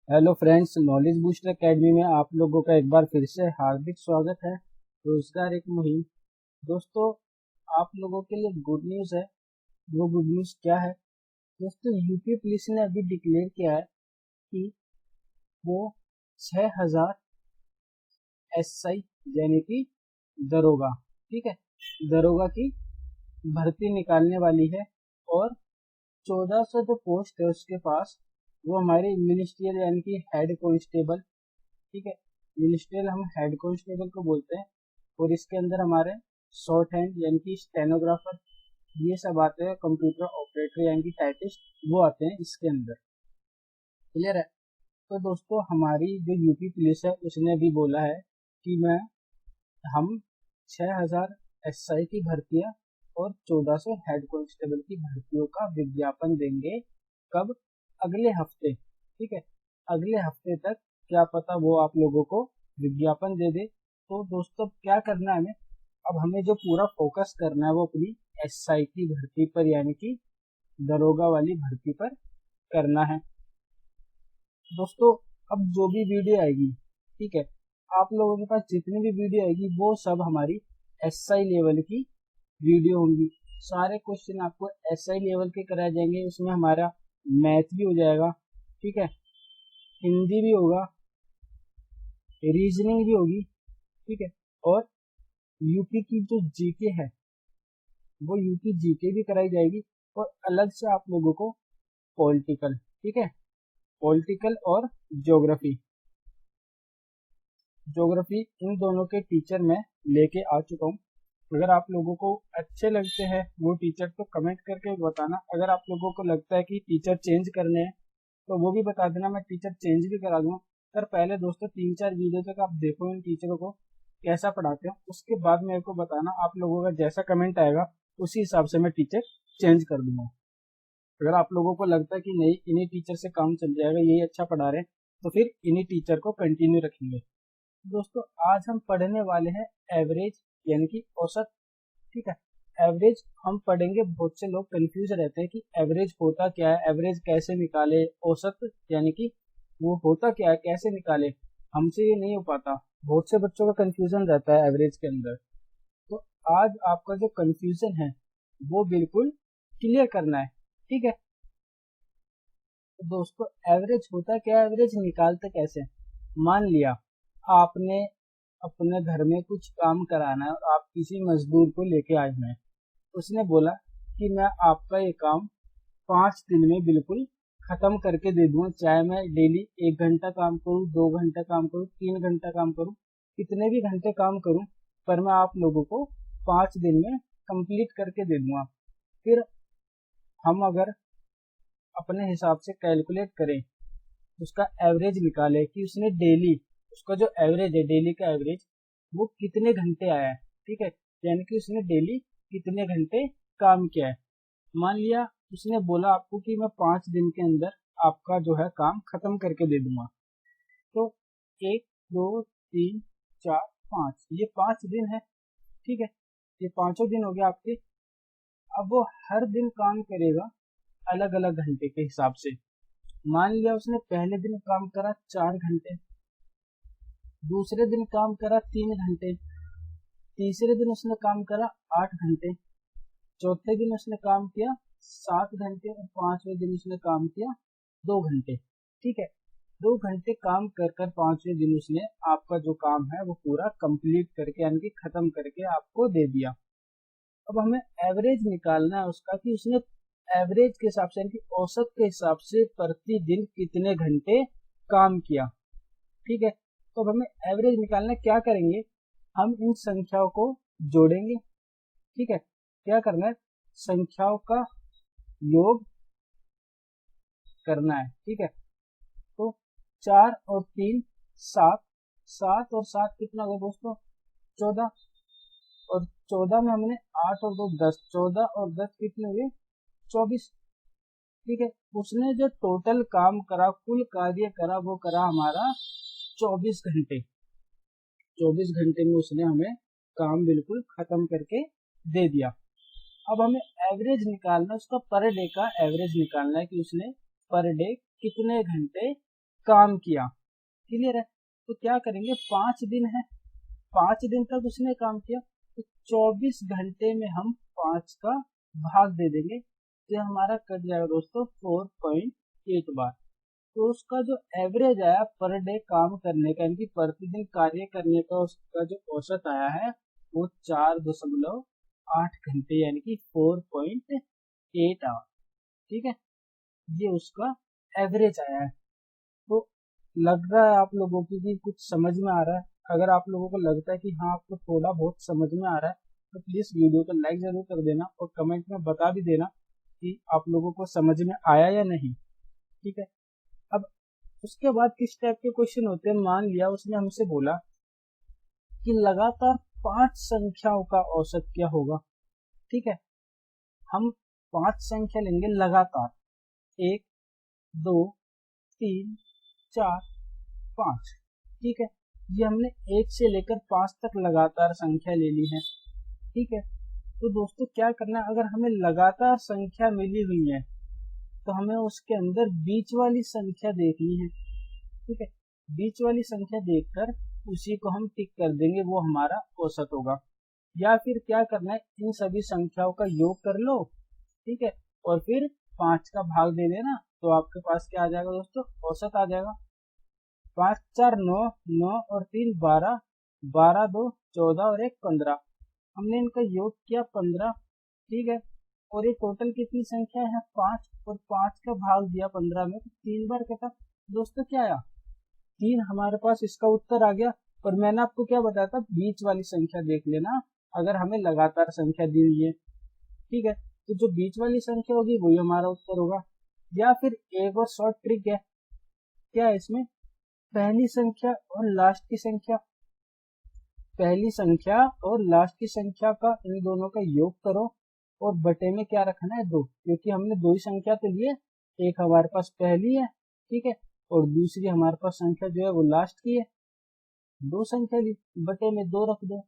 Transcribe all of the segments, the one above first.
Hello friends, knowledge booster academy में आप लोगों का एक बार फिर से हार्दिक स्वागत है। रोजगार एक मुहिम। दोस्तों, आप लोगों के लिए गुड न्यूज़ है। वो गुड न्यूज़ क्या है दोस्तों? यूपी पुलिस ने अभी डिक्लेयर किया है कि वो 6000 एसआई यानी कि दरोगा, ठीक है, दरोगा की भर्ती निकालने वाली है। और 1400 जो पोस्ट है उसके पास, वो हमारे मिनिस्ट्रियल यानी कि हेड कांस्टेबल, ठीक है, मिनिस्ट्रियल हम हेड कांस्टेबल को बोलते हैं। और इसके अंदर हमारे शॉर्ट हैंड यानी कि स्टेनोग्राफर, ये सब आते हैं, कंप्यूटर ऑपरेटर यानी कि टाइपिस्ट, वो आते हैं इसके अंदर। क्लियर है? तो दोस्तों, हमारी जो यूपी पुलिस है उसने भी बोला है कि हम 6000 एसआई की भर्तियां और 1400 हेड कांस्टेबल की भर्तियों का विज्ञापन देंगे। कब? अगले हफ्ते, ठीक है। अगले हफ्ते तक क्या पता वो आप लोगों को विज्ञापन दे दे। तो दोस्तों, क्या करना है हमें? अब हमें जो पूरा फोकस करना है वो अपनी एसआई की भर्ती पर यानी कि दरोगा वाली भर्ती पर करना है। दोस्तों, अब जो भी वीडियो आएगी, ठीक है, आप लोगों के पास जितनी भी वीडियो आएगी वो सब हमारी एसआई लेवल की वीडियो होंगी। सारे क्वेश्चन आपको एसआई लेवल के कराए जाएंगे। उसमें हमारा मैथ भी हो जाएगा, ठीक है, हिंदी भी होगा, रीजनिंग भी होगी, ठीक है, और यूपी की जो जीके है वो यूपी जीके भी कराई जाएगी। और अलग से आप लोगों को पॉलिटिकल, ठीक है, पॉलिटिकल और ज्योग्राफी, ज्योग्राफी, इन दोनों के टीचर मैं लेके आ चुका हूँ। अगर आप लोगों को अच्छे लगते हैं वो टीचर तो कमेंट करके बताना। अगर आप लोगों को लगता है कि टीचर चेंज करने हैं तो वो भी बता देना, मैं टीचर चेंज भी करा दूंगा। पर पहले दोस्तों 3-4 वीडियो तक आप देखो इन टीचरों को कैसा पढ़ाते हो, उसके बाद मेरे को बताना। आप लोगों का जैसा कमेंट आएगा उसी हिसाब से मैं टीचर चेंज कर दूंगा। अगर आप लोगों को लगता है कि नहीं, इन्हीं टीचर से काम चल जाएगा, यही अच्छा पढ़ा रहे हैं, तो फिर इन्हीं टीचर को कंटिन्यू रखेंगे। दोस्तों, आज हम पढ़ने वाले हैं एवरेज यानी कि औसत, ठीक है। एवरेज हम पढ़ेंगे। बहुत से लोग कंफ्यूज रहते हैं कि एवरेज होता क्या है, एवरेज कैसे निकाले, औसत यानी कि वो होता क्या है, कैसे निकाले। हमसे ये नहीं हो पाता, बहुत से बच्चों का कंफ्यूजन रहता है एवरेज के अंदर। तो आज आपका जो कंफ्यूजन है वो बिल्कुल क्लियर करना है, ठीक है। तो दोस्तों, एवरेज होता क्या है, एवरेज निकालते कैसे? मान लिया आपने अपने घर में कुछ काम कराना है और आप किसी मजदूर को लेके आए हुए हैं। उसने बोला कि मैं आपका ये काम 5 दिन में बिल्कुल खत्म करके दे दूंगा, चाहे मैं डेली 1 घंटा काम करूं, 2 घंटा काम करूं, 3 घंटा काम करूं, कितने भी घंटे काम करूं, पर मैं आप लोगों को 5 दिन में कंप्लीट करके दे दूंगा। फिर हम अगर अपने हिसाब से कैलकुलेट करें, उसका एवरेज निकाले कि उसने डेली, उसका जो एवरेज है डेली का एवरेज, वो कितने घंटे आया है, ठीक है, यानी कि उसने डेली कितने घंटे काम किया है। मान लिया उसने बोला आपको कि मैं 5 दिन के अंदर आपका जो है काम खत्म करके दे दूंगा। तो 1, 2, 3, 4, 5, ये 5 दिन है, ठीक है, ये पांचों दिन हो गया आपके। अब वो हर दिन काम करेगा अलग अलग घंटे के हिसाब से। मान लिया उसने पहले दिन काम करा 4 घंटे, दूसरे दिन काम करा 3 घंटे, तीसरे दिन उसने काम करा 8 घंटे, चौथे दिन उसने काम किया 7 घंटे और 5वें दिन उसने काम किया 2 घंटे, ठीक है। 2 घंटे काम कर कर 5वें दिन उसने आपका जो काम है वो पूरा कंप्लीट करके यानी कि खत्म करके आपको दे दिया। अब हमें एवरेज निकालना है उसका कि उसने एवरेज के हिसाब से यानी कि औसत के हिसाब से प्रतिदिन कितने घंटे काम किया, ठीक है। तो अब हमें एवरेज निकालना है, क्या करेंगे? हम इन संख्याओं को जोड़ेंगे, ठीक है। क्या करना है? संख्याओं का योग करना है, ठीक है। तो 4 और 3 7, 7 और 7 कितना होगा दोस्तों? 14। और 14 में हमने 8 और 2 10, 14 और 10 कितने हुए? 24, ठीक है। उसने जो टोटल काम करा, कुल कार्य करा, वो करा हमारा 24 घंटे। 24 घंटे में उसने हमें काम बिल्कुल खत्म करके दे दिया। अब हमें एवरेज निकालना है, उसका पर डे का एवरेज निकालना है कि उसने पर डे कितने घंटे काम किया। क्लियर है? तो क्या करेंगे, 5 दिन है, 5 दिन तक उसने काम किया, तो 24 घंटे में हम 5 का भाग दे देंगे, तो हमारा कट जाएगा दोस्तों 4.8 बार। तो उसका जो एवरेज आया पर डे काम करने का, यानी कि प्रतिदिन कार्य करने का उसका जो औसत आया है वो 4.8 घंटे, यानी कि 4.8 आवर। ठीक है, ये उसका एवरेज आया है। तो लग रहा है आप लोगों की कि कुछ समझ में आ रहा है। अगर आप लोगों को लगता है कि हाँ आपको थोड़ा बहुत समझ में आ रहा है, तो प्लीज वीडियो को लाइक जरूर कर देना और कमेंट में बता भी देना कि आप लोगों को समझ में आया या नहीं। ठीक है, अब उसके बाद किस टाइप के क्वेश्चन होते हैं, मान लिया उसने हमसे बोला कि लगातार 5 संख्याओं का औसत क्या होगा। ठीक है, हम 5 संख्या लेंगे लगातार, 1 2 3 4 5। ठीक है, ये हमने 1 से लेकर 5 तक लगातार संख्या ले ली है। ठीक है, तो दोस्तों क्या करना है, अगर हमें लगातार संख्या मिली हुई है तो हमें उसके अंदर बीच वाली संख्या देखनी है। ठीक है, बीच वाली संख्या देखकर उसी को हम टिक कर देंगे, वो हमारा औसत होगा। या फिर क्या करना है, इन सभी संख्याओं का योग कर लो, ठीक है, और फिर 5 का भाग दे देना, तो आपके पास क्या आ जाएगा दोस्तों, औसत आ जाएगा। 5 4 9, 9 और 3 12, 12 2 14 और 1 15। हमने इनका योग किया 15। ठीक है, और ये टोटल कितनी संख्या है, 5, और 5 का भाग दिया 15 में, तो 3 बार कटा। दोस्तों क्या आया, 3 हमारे पास इसका उत्तर आ गया। और मैंने आपको क्या बताया था, बीच वाली संख्या देख लेना अगर हमें लगातार संख्या दी हुई है। ठीक है, तो जो बीच वाली संख्या होगी वही हमारा उत्तर होगा। या फिर एक और शॉर्ट ट्रिक है, क्या है इसमें, पहली संख्या और लास्ट की संख्या, पहली संख्या और लास्ट की संख्या का इन दोनों का योग करो और बटे में क्या रखना है, 2, क्योंकि हमने 2 ही संख्या तो लिए, एक हमारे पास पहली है, ठीक है, और दूसरी हमारे पास संख्या जो है वो लास्ट की है। 2 संख्या ली, बटे में 2 रख दो,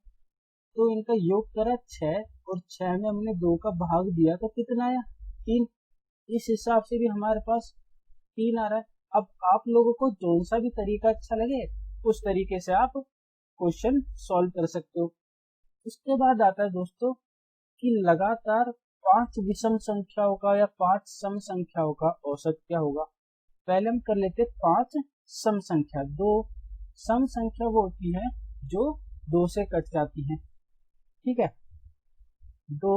तो इनका योग करा 6, और 6 में हमने 2 का भाग दिया तो कितना आया, 3। इस हिसाब से भी हमारे पास 3 आ रहा है। अब आप लोगों को कौन सा भी तरीका अच्छा लगे उस तरीके से आप क्वेश्चन सॉल्व कर सकते हो। उसके बाद आता है दोस्तों कि लगातार 5 विषम संख्याओं का या 5 सम संख्याओं का औसत क्या होगा। पहले हम कर लेते 5 सम संख्या। 2 सम संख्या वो होती है जो 2 से कट जाती है। ठीक है, 2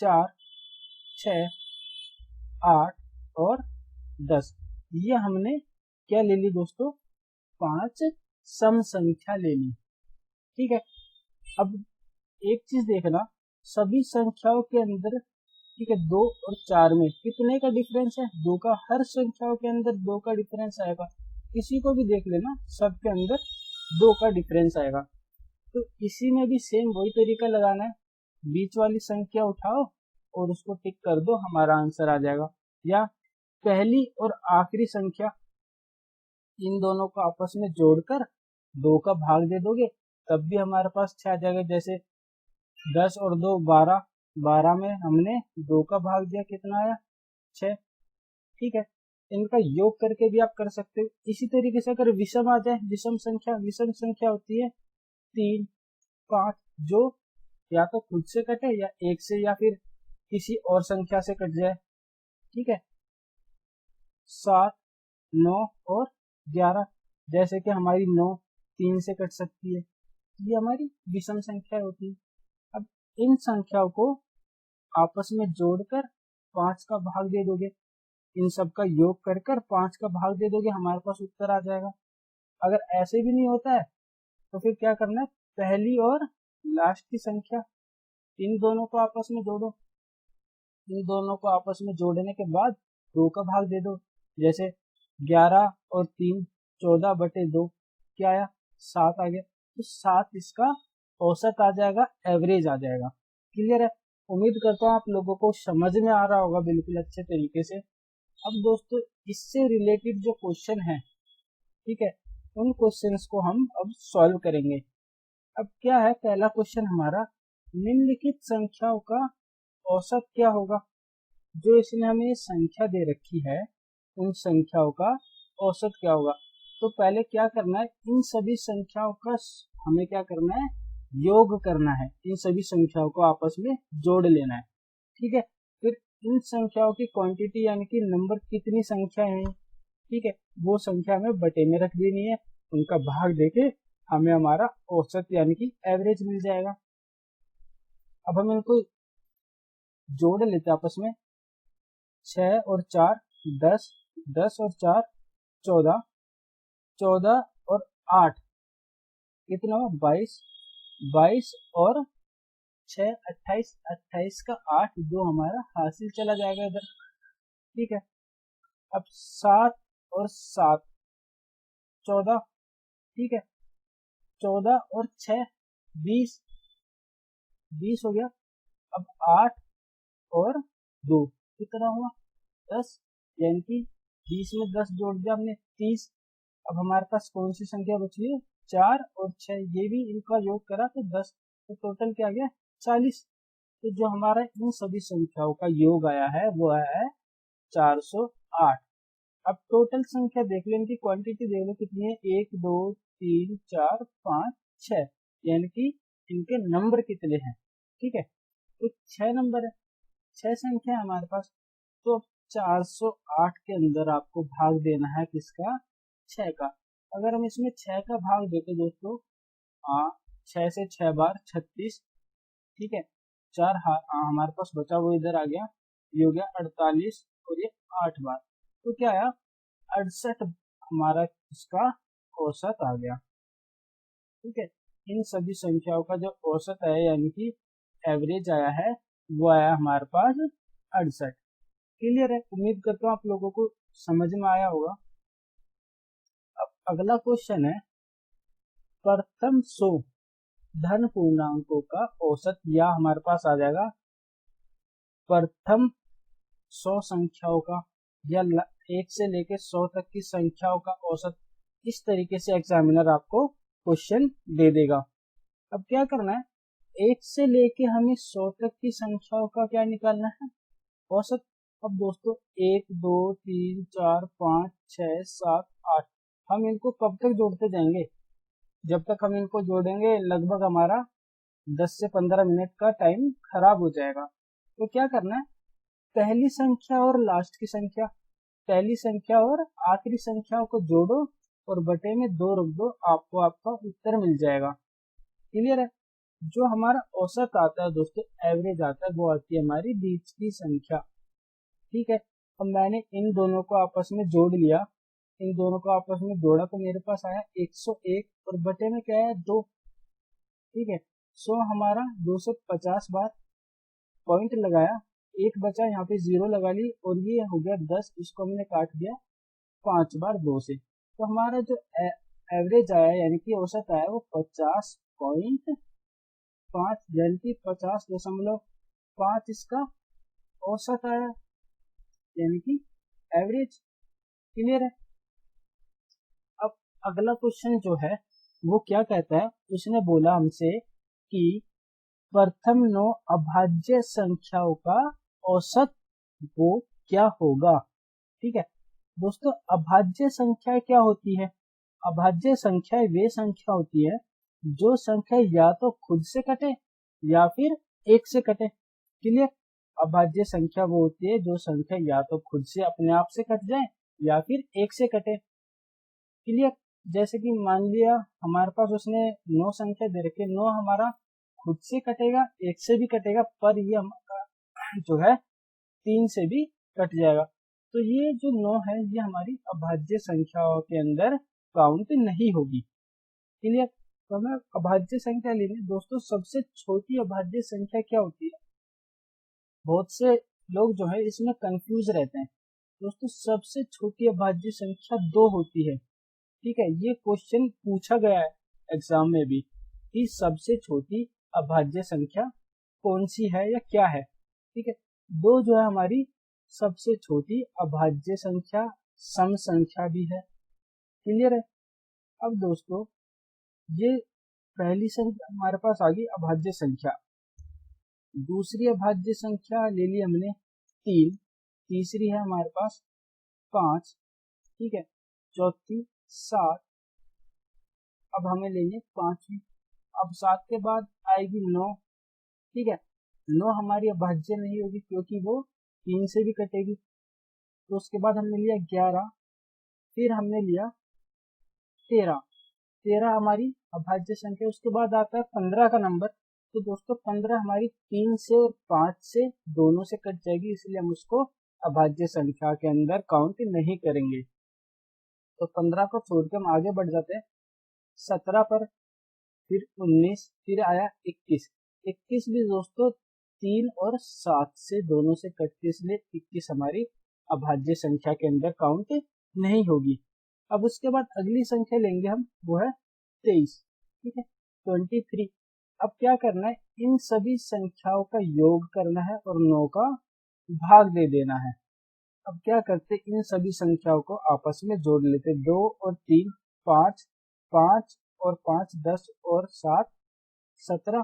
4 6 8 और 10, ये हमने क्या ले ली दोस्तों, 5 सम संख्या ले ली। ठीक है, अब एक चीज देखना, सभी संख्याओं के अंदर, ठीक है, 2 और 4 में कितने का डिफरेंस है, 2 का। हर संख्याओं के अंदर 2 का डिफरेंस आएगा, किसी को भी देख लेना, सबके अंदर 2 का डिफरेंस आएगा। तो इसी में भी सेम वही तरीका लगाना है, बीच वाली संख्या उठाओ और उसको टिक कर दो, हमारा आंसर आ जाएगा। या पहली और आखिरी संख्या, इन दोनों को आपस में जोड़कर 2 का भाग दे दोगे, तब भी हमारे पास 6 आ जाएगा। जैसे 10 और 2 12, 12 में हमने 2 का भाग दिया, कितना आया, 6। ठीक है, इनका योग करके भी आप कर सकते हो। इसी तरीके से अगर विषम आ जाए, विषम संख्या होती है 3 5, जो या तो खुद से कटे या 1 से या फिर किसी और संख्या से कट जाए। ठीक है, 7 9 और 11, जैसे कि हमारी 9 3 से कट सकती है, ये हमारी विषम संख्या होती है। अब इन संख्याओं को आपस में जोड़कर 5 का भाग दे दोगे, इन सब का योग कर कर 5 का भाग दे दोगे, हमारे पास उत्तर आ जाएगा। अगर ऐसे भी नहीं होता है तो फिर क्या करना है, पहली और लास्ट की संख्या, इन दोनों को आपस में जोड़ो, इन दोनों को आपस में जोड़ने के बाद 2 का भाग दे दो। जैसे 11 और 3 14 बटे 2, क्या आया, 7 आ गया, तो 7 इसका औसत आ जाएगा, एवरेज आ जाएगा। क्लियर है, उम्मीद करता हूँ आप लोगों को समझ में आ रहा होगा बिल्कुल अच्छे तरीके से। अब दोस्तों इससे रिलेटेड जो क्वेश्चन है, ठीक है, उन क्वेश्चंस को हम अब सॉल्व करेंगे। अब क्या है, पहला क्वेश्चन हमारा, निम्नलिखित संख्याओं का औसत क्या होगा। जो इसने हमें संख्या दे रखी है उन संख्याओं का औसत क्या होगा। तो पहले क्या करना है, इन सभी संख्याओं का हमें क्या करना है, योग करना है। इन सभी संख्याओं को आपस में जोड़ लेना है। ठीक है, फिर इन संख्याओं की क्वांटिटी यानी कि नंबर कितनी संख्या है, ठीक है, वो संख्या हमें बटे में रख देनी है। उनका भाग देके हमें हमारा औसत यानी कि एवरेज मिल जाएगा। अब हम इनको जोड़ लेते हैं आपस में। 6 और 4 10, 10 और 4 14, 14 और 8 कितना हुआ 22, 22 और 6 28, 28 का 8 जो हमारा हासिल चला जाएगा इधर। ठीक है, अब 7 और 7 14, ठीक है, 14 और 6 20, 20 हो गया। अब 8 और 2 कितना हुआ 10, यानी कि 20 में 10 जोड़ दिया हमने 30। अब हमारे पास कौन सी संख्या बची है, 4 और 6, ये भी इनका योग करा तो 10, तो टोटल क्या आ गया 40। तो जो हमारा इन सभी संख्याओं का योग आया है वो आया है 408। अब टोटल संख्या देख लो, इनकी क्वांटिटी देख लो कितनी है, 1 2 3 4 5 6, यानी कि इनके नंबर कितने हैं। ठीक है, तो 6 नंबर है, 6 संख्या है हमारे पास। तो 408 के अंदर आपको भाग देना है किसका, 6 का। अगर हम इसमें 6 का भाग देते दोस्तों, हाँ 6 से 6 बार 36, ठीक है, 4 हमारे पास बचा वो इधर आ गया, ये हो गया 48 और ये 8 बार, तो क्या आया 68 हमारा इसका औसत आ गया। ठीक है, इन सभी संख्याओं का जो औसत है यानी कि एवरेज आया है वो आया हमारे पास 68। क्लियर है, उम्मीद करता हूँ आप लोगों को समझ में आया होगा। अब अगला क्वेश्चन है, प्रथम 100 धन पूर्णांकों का औसत, या हमारे पास आ जाएगा प्रथम 100 संख्याओं का या 1 से लेकर 100 तक की संख्याओं का औसत। इस तरीके से एग्जामिनर आपको क्वेश्चन दे देगा। अब क्या करना है, 1 से लेके हमें 100 तक की संख्याओं का क्या निकालना है, औसत। अब दोस्तों 1 2 3 4 5 6 7 8, हम इनको कब तक जोड़ते जाएंगे, जब तक हम इनको जोड़ेंगे लगभग हमारा 10 से 15 मिनट का टाइम खराब हो जाएगा। तो क्या करना है, पहली संख्या और लास्ट की संख्या, पहली संख्या और आखिरी संख्याओं को जोड़ो और बटे में 2 रख दो, आपको आपका उत्तर मिल जाएगा। क्लियर है, जो हमारा औसत आता है दोस्तों, एवरेज आता है, वो आती है हमारी बीच की संख्या। ठीक है, अब मैंने इन दोनों को आपस में जोड़ लिया, इन दोनों को आपस में जोड़ा तो मेरे पास आया 101 और बटे में क्या है 2। ठीक है, 100 हमारा 250 बार, पॉइंट लगाया, एक बचा यहाँ पे 0 लगा ली और ये हो गया 10, इसको हमने काट दिया 5 बार 2 से। तो हमारा जो एवरेज आया यानी कि औसत आया वो 50.5 यानी कि 50.5 इसका औसत आया यानी कि एवरेज। क्लियर है, अब अगला क्वेश्चन जो है वो क्या कहता है, उसने बोला हमसे कि प्रथम 9 अभाज्य संख्याओं का औसत वो क्या होगा। ठीक है दोस्तों, अभाज्य संख्या क्या होती है, अभाज्य संख्या वे संख्या होती है जो संख्या या तो खुद से कटे या फिर एक से कटे। क्लियर, अभाज्य संख्या वो होती है जो संख्या या तो खुद से अपने आप से कट जाए या फिर एक से कटे। क्लियर, जैसे कि मान लिया हमारे पास उसने 9 संख्या दे रखी है, 9 हमारा खुद से कटेगा, एक से भी कटेगा, पर ये हमारा जो है 3 से भी कट जाएगा। तो ये जो 9 है ये हमारी अभाज्य संख्याओं के अंदर काउंट नहीं होगी। क्लियर, तो हमें अभाज्य संख्या लेनी है दोस्तों। सबसे छोटी अभाज्य संख्या क्या होती है, बहुत से लोग जो है इसमें कंफ्यूज रहते हैं दोस्तों। सबसे छोटी अभाज्य संख्या 2 होती है। ठीक है, ये क्वेश्चन पूछा गया है एग्जाम में भी कि सबसे छोटी अभाज्य संख्या कौन सी है या क्या है। ठीक है, 2 जो है हमारी सबसे छोटी अभाज्य संख्या, सम संख्या भी है। क्लियर है, अब दोस्तों ये पहली संख्या हमारे पास आ गई अभाज्य संख्या, दूसरी अभाज्य संख्या ले ली हमने 3, तीसरी है हमारे पास 5, ठीक है, चौथी 7, अब हमें लेंगे 5वीं, अब 7 के बाद आएगी 9, ठीक है, 9 हमारी अभाज्य नहीं होगी क्योंकि वो 3 से भी कटेगी। तो उसके बाद हमने लिया 11, फिर हमने लिया 13, 13 हमारी अभाज्य संख्या। उसके बाद आता है 15 का नंबर। तो दोस्तों 15 हमारी 3 से और 5 से दोनों से कट जाएगी, इसलिए हम उसको अभाज्य संख्या के अंदर काउंट नहीं करेंगे। तो 15 को छोड़ के हम आगे बढ़ जाते हैं 17 पर, फिर 19, फिर आया 21। 21 भी दोस्तों 3 और 7 से दोनों से कट के, इसलिए 21 हमारी अभाज्य संख्या के अंदर काउंट नहीं होगी। अब उसके बाद अगली संख्या लेंगे हम, वो है 23, ठीक है, 23। अब क्या करना है, इन सभी संख्याओं का योग करना है और 9 का भाग दे देना है। अब क्या करते, इन सभी संख्याओं को आपस में जोड़ लेते, 2 और 3 5, 5 और 5 10 और 7 17,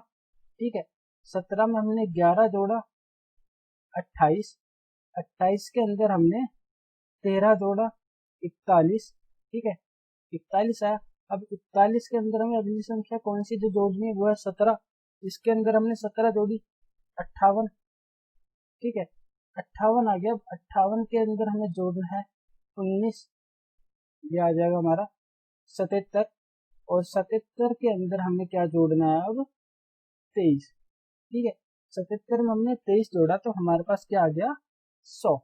ठीक है, 17 में हमने 11 जोड़ा 28, 28 के अंदर हमने 13 जोड़ा 41, ठीक है, 41 आया। अब 41 के अंदर हमें अगली संख्या कौन सी जो जोड़नी है, वो है 17, इसके अंदर हमने 17 जोड़ी 58, ठीक है, 58 आ गया। अब 58 के अंदर हमें जोड़ना है 19, ये आ जाएगा हमारा 77, और 77 के अंदर हमें क्या जोड़ना है अब 23, ठीक है, 77 में हमने 23 जोड़ा तो हमारे पास क्या आ गया 100।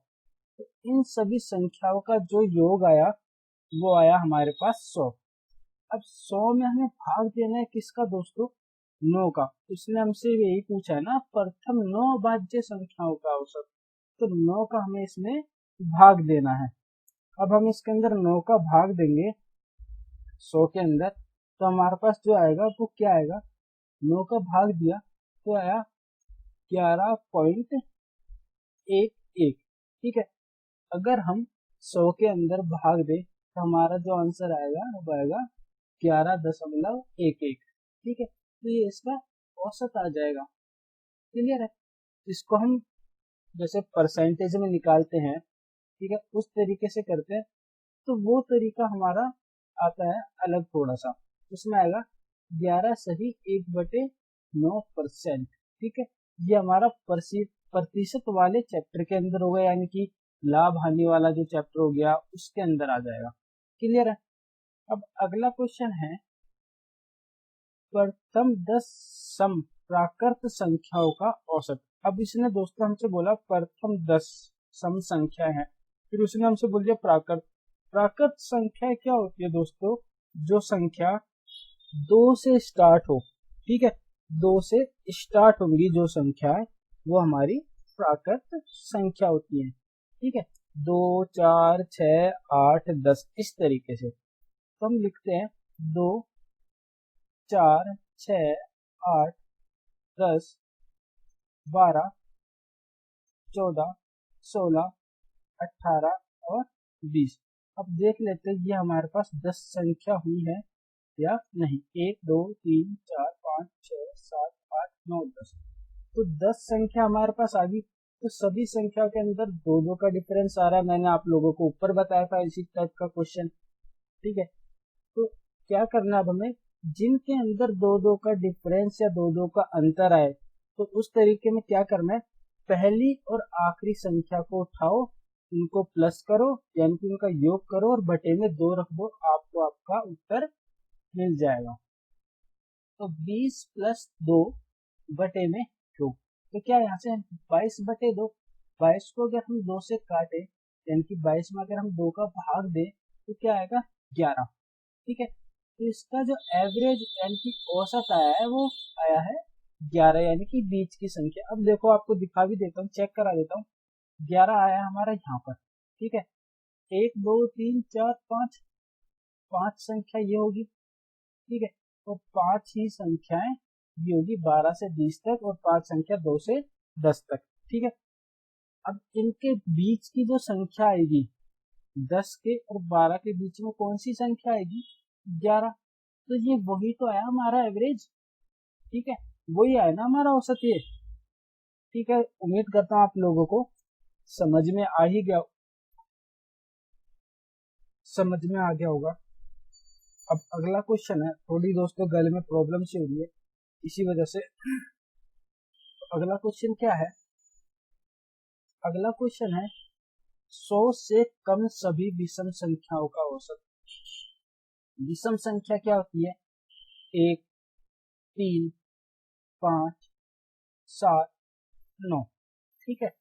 तो इन सभी संख्याओं का जो योग आया वो आया हमारे पास 100। अब 100 में हमें भाग देना है किसका दोस्तों, 9 का। इसने हमसे यही पूछा है ना, प्रथम 9 भाज्य संख्याओं का औसत, तो 9 का हमें इसमें भाग देना है। अब हम इसके अंदर 9 का भाग देंगे 100 के अंदर, तो हमारे पास जो आएगा वो क्या आएगा, 9 का भाग दिया तो आया 11.11, ठीक है। अगर हम 100 के अंदर भाग दें तो हमारा जो आंसर आएगा वो आएगा 11.11, ठीक है, तो ये इसका औसत आ जाएगा। क्लियर है। इसको हम जैसे परसेंटेज में निकालते हैं, ठीक है, उस तरीके से करते हैं, तो वो तरीका हमारा आता है अलग थोड़ा सा। उसमें आएगा 11 सही 1/9%, ठीक है। ये हमारा प्रतिशत वाले चैप्टर के अंदर होगा, यानी कि लाभ हानि वाला जो चैप्टर हो गया उसके अंदर आ जाएगा। क्लियर है। अब अगला क्वेश्चन है, प्रथम 10 सम प्राकृत संख्याओं का औसत। अब इसने दोस्तों हमसे बोला प्रथम 10 सम संख्या है, फिर उसने हमसे बोल दिया प्राकृत। प्राकृत संख्या क्या होती है दोस्तों, जो संख्या 2 से स्टार्ट हो, ठीक है, 2 से स्टार्ट होंगी जो संख्या है वो हमारी प्राकृत संख्या होती है, ठीक है, 2 4 6 8 10 इस तरीके से। तो हम लिखते हैं 2 4 6 8 10 12 14 16 18 और 20। अब देख लेते हैं ये हमारे पास 10 संख्या हुई है या नहीं। 1 2 3 4 5 6 7 8 9 10, तो 10 संख्या हमारे पास आ गई। तो सभी संख्या के अंदर 2-2 का डिफरेंस आ रहा है, मैंने आप लोगों को ऊपर बताया था इसी टाइप का क्वेश्चन, ठीक है। तो क्या करना है अब हमें, जिनके अंदर 2-2 का डिफरेंस या 2-2 का अंतर आए, तो उस तरीके में क्या करना है, पहली और आखिरी संख्या को उठाओ, उनको प्लस करो, यानी कि उनका योग करो और बटे में 2 रख दो, आपको आपका उत्तर मिल जाएगा। तो 20 + 2 बटे में 2, तो क्या यहाँ से 22/2, 22 को अगर हम 2 से काटे, यानी कि 22 में अगर हम 2 का भाग दें तो क्या आएगा 11, ठीक है। तो इसका जो एवरेज यानी कि औसत आया है वो आया है 11, यानी कि बीच की संख्या। अब देखो आपको दिखा भी देता हूँ, चेक करा देता हूँ, 11 आया हमारा यहाँ पर, ठीक है। 1 2 3 4 5, 5 संख्या ये होगी, ठीक है, और 5 ही संख्याएं ये होगी 12 से 20 तक, और 5 संख्या 2 से 10 तक, ठीक है। अब इनके बीच की जो संख्या आएगी 10 के और 12 के बीच में कौन सी संख्या आएगी 11, तो ये वही तो आया हमारा एवरेज, ठीक है, वही आया ना हमारा औसत ये, ठीक है। उम्मीद करता हूँ आप लोगों को समझ में आ ही गया समझ में आ गया होगा। अब अगला क्वेश्चन है, थोड़ी दोस्तों गले में प्रॉब्लम सी हो रही है इसी वजह से। अगला क्वेश्चन क्या है? अगला क्वेश्चन है 100 से कम सभी विषम संख्याओं का औसत। विषम संख्या क्या होती है? 1, 3, 5, 7, 9। ठीक है,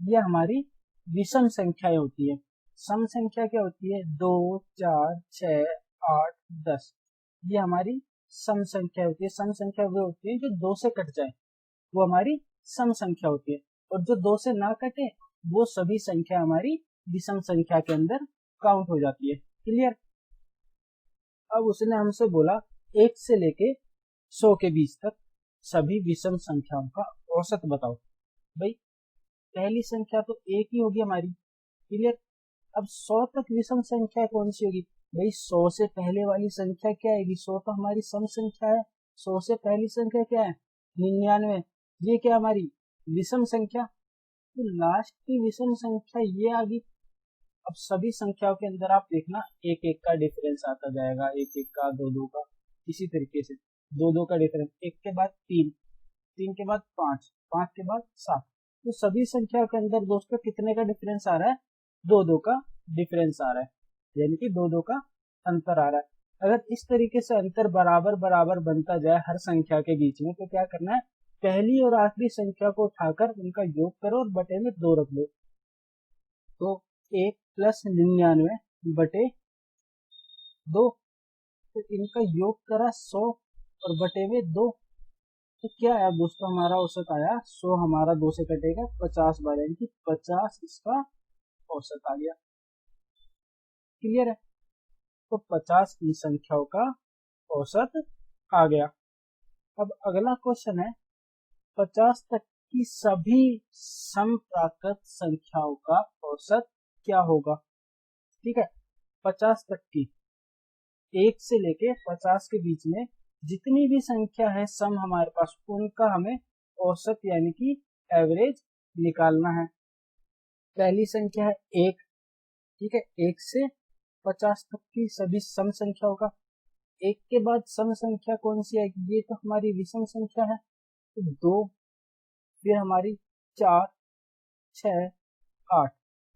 ये हमारी विषम संख्याएं होती है। सम संख्या क्या होती है? 2, 4, 6, 8, 10। ये हमारी सम संख्या होती है। सम संख्या वो होती है जो 2 से कट जाए, वो हमारी सम संख्या होती है। और जो 2 से ना कटे वो सभी संख्या हमारी विषम संख्या के अंदर काउंट हो जाती है। क्लियर? अब उसने हमसे बोला 1 से लेके 100 के बीच तक सभी विषम संख्याओं का औसत बताओ। भाई पहली संख्या तो 1 ही होगी हमारी। क्लियर? अब 100 तक विषम संख्या कौन सी होगी? भाई 100 से पहले वाली संख्या क्या आएगी? 100 तो हमारी सम संख्या है। 100 से पहली संख्या क्या है? 99। ये क्या हमारी विषम संख्या? तो लास्ट की विषम संख्या ये आ गई। अब सभी संख्याओं के अंदर आप देखना 1-1 का डिफरेंस आता जाएगा, 1-1 का, 2-2 का, इसी तरीके से 2-2 का डिफरेंस। 1 के बाद 3, 3 के बाद 5, 5 के बाद 7। तो सभी संख्याओं के अंदर दोस्तों कितने का डिफरेंस आ रहा है? 2-2 का डिफरेंस आ रहा है, यानी कि 2-2 का अंतर आ रहा है। अगर इस तरीके से अंतर बराबर बराबर बनता जाए हर संख्या के बीच में, तो क्या करना है? पहली और आखिरी संख्या को उठाकर उनका योग करो और बटे में 2 रख दो। तो 1 + 99 बटे 2। तो इनका योग करा 100 और बटे में 2। तो क्या आया दोस्तों? हमारा औसत आया 100, हमारा 2 से कटेगा 50 बार, यानी कि 50 इसका औसत आ गया। क्लियर है? तो 50 इन संख्याओं का औसत आ गया। अब अगला क्वेश्चन है 50 तक की सभी समप्राकृत संख्याओं का औसत क्या होगा? ठीक है, 50 तक की, 1 से लेके 50 के बीच में जितनी भी संख्या है सम हमारे पास, उनका हमें औसत यानी कि एवरेज निकालना है। पहली संख्या है 1। ठीक है, 1 से 50 तक की सभी सम संख्याओं का। 1 के बाद सम संख्या कौन सी आएगी? ये तो हमारी विषम संख्या है, तो 2, फिर हमारी 4, 6, 8।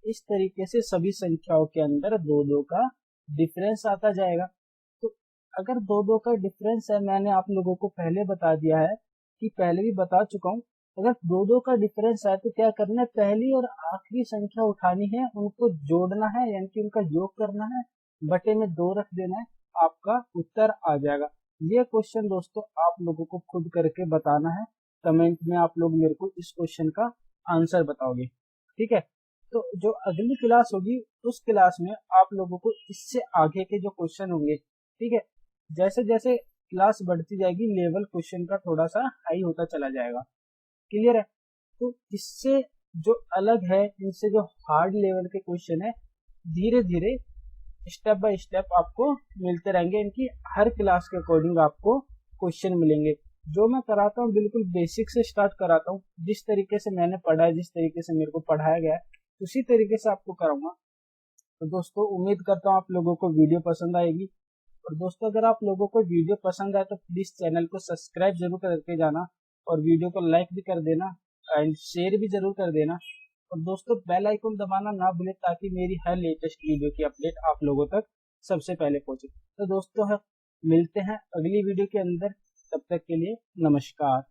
इस तरीके से सभी संख्याओं के अंदर 2-2 का डिफरेंस आता जाएगा। तो अगर 2-2 का डिफरेंस है, मैंने आप लोगों को पहले बता दिया है कि पहले भी बता चुका हूँ, अगर 2-2 का डिफरेंस है तो क्या करना है? पहली और आखिरी संख्या उठानी है, उनको जोड़ना है, यानी कि उनका योग करना है, बटे में 2 रख देना है, आपका उत्तर आ जाएगा। ये क्वेश्चन दोस्तों आप लोगों को खुद करके बताना है। कमेंट में आप लोग मेरे को इस क्वेश्चन का आंसर बताओगे। ठीक है, तो जो अगली क्लास होगी उस क्लास में आप लोगों को इससे आगे के जो क्वेश्चन होंगे, ठीक है, जैसे जैसे क्लास बढ़ती जाएगी लेवल क्वेश्चन का थोड़ा सा हाई होता चला जाएगा। क्लियर है? तो इससे जो अलग है, इनसे जो हार्ड लेवल के क्वेश्चन है, धीरे धीरे स्टेप बाय स्टेप आपको मिलते रहेंगे। इनकी हर क्लास के अकॉर्डिंग आपको क्वेश्चन मिलेंगे। जो मैं कराता हूँ बिल्कुल बेसिक से स्टार्ट कराता हूँ। जिस तरीके से मैंने पढ़ा है, जिस तरीके से मेरे को पढ़ाया गया है, उसी तरीके से आपको कराऊंगा। तो दोस्तों उम्मीद करता हूँ आप लोगों को वीडियो पसंद आएगी। और दोस्तों अगर आप लोगों को वीडियो पसंद आए तो प्लीज चैनल को सब्सक्राइब जरूर करके जाना, और वीडियो को लाइक भी कर देना एंड शेयर भी जरूर कर देना। और दोस्तों बेल आइकन दबाना ना भूलें, ताकि मेरी हर लेटेस्ट वीडियो की अपडेट आप लोगों तक सबसे पहले पहुंचे। तो दोस्तों मिलते हैं अगली वीडियो के अंदर, तब तक के लिए नमस्कार।